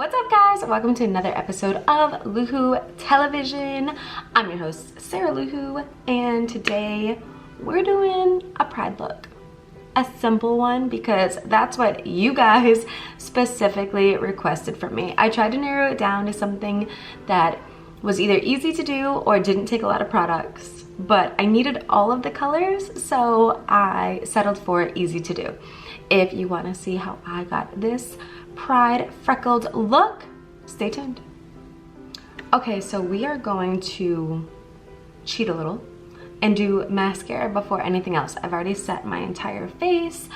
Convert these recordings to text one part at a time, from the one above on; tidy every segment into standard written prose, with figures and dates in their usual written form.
What's up guys? Welcome to another episode of Luhu Television. I'm your host, Sarah Luhu, and today we're doing a pride look. A simple one because that's what you guys specifically requested from me. I tried to narrow it down to something that was either easy to do or didn't take a lot of products, but I needed all of the colors, so I settled for easy to do. If you want to see how I got this pride freckled look, stay tuned. Okay, so we are going to cheat a little and do mascara before anything else. I've already set my entire face,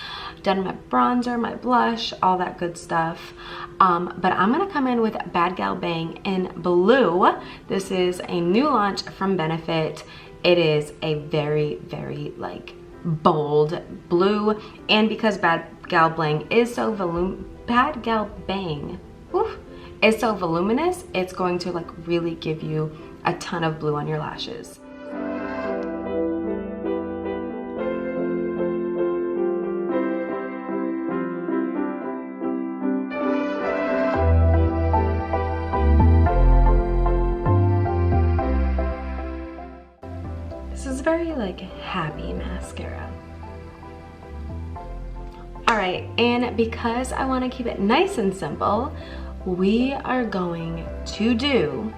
done my bronzer, my blush, all that good stuff. But I'm gonna come in with Bad Gal Bang in blue. This is a new launch from Benefit. It is a very, very like bold blue, and because Bad Gal Bang is so voluminous, it's going to like really give you a ton of blue on your lashes. This is very like happy mascara. All right, and because I want to keep it nice and simple, we are going to do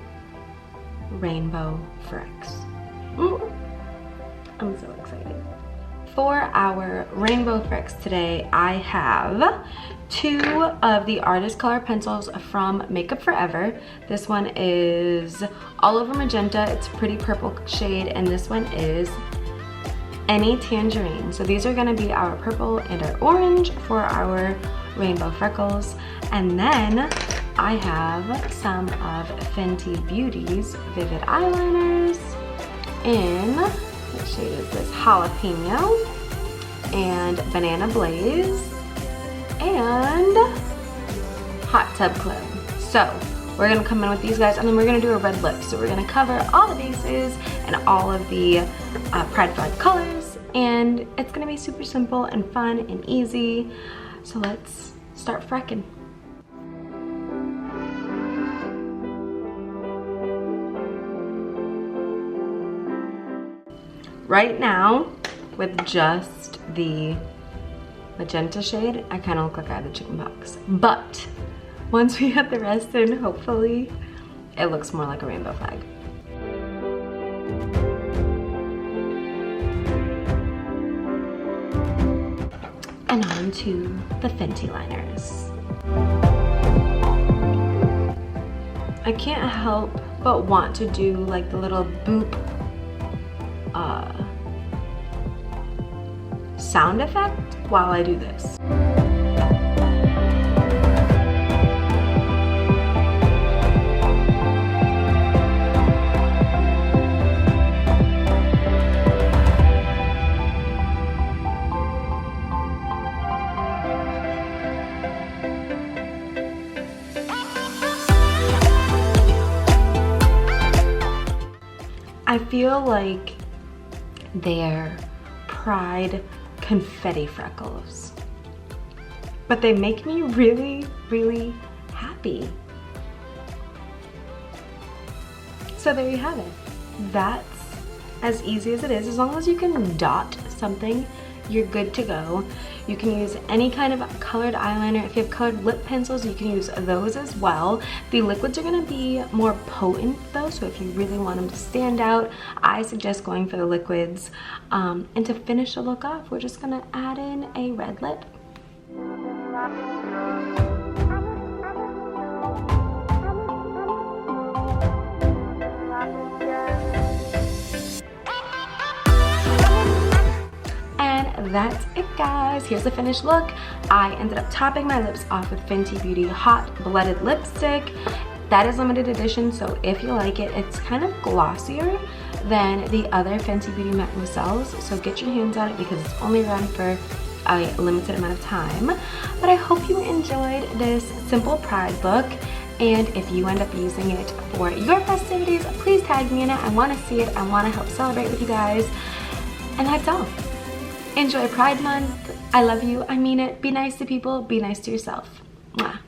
rainbow frecks. I'm so excited. For our rainbow frecks today, I have two of the Artist Color pencils from Makeup Forever. This one is all over magenta. It's a pretty purple shade, and this one is Any Tangerine. So these are gonna be our purple and our orange for our rainbow freckles. And then I have some of Fenty Beauty's Vivid Eyeliners in, what shade is this? Jalapeno and Banana Blaze and Hot Tub Club. So we're gonna come in with these guys, and then we're gonna do a red lip. So we're gonna cover all the bases and all of the Pride Flag colors, and it's gonna be super simple and fun and easy. So let's start frecking. Right now, with just the magenta shade, I kind of look like I have the chicken pox. But once we get the rest in, hopefully, it looks more like a rainbow flag. And on to the Fenty liners. I can't help but want to do like the little boop sound effect while I do this. I feel like they're Pride confetti freckles, but they make me really, really happy. So there you have it. That's as easy as it is. As long as you can dot something, you're good to go. You can use any kind of colored eyeliner. If you have colored lip pencils, you can use those as well. The liquids are gonna be more potent though, so if you really want them to stand out, I suggest going for the liquids. And to finish the look off, we're just gonna add in a red lip. That's it guys, here's the finished look. I ended up topping my lips off with Fenty Beauty Hot Blooded Lipstick. That is limited edition, so if you like it, it's kind of glossier than the other Fenty Beauty Matte Moussels, so get your hands on it because it's only run for a limited amount of time. But I hope you enjoyed this simple pride look, and if you end up using it for your festivities, please tag me in it. I want to see it, I want to help celebrate with you guys, and that's all. Enjoy Pride Month. I love you. I mean it. Be nice to people. Be nice to yourself. Mwah.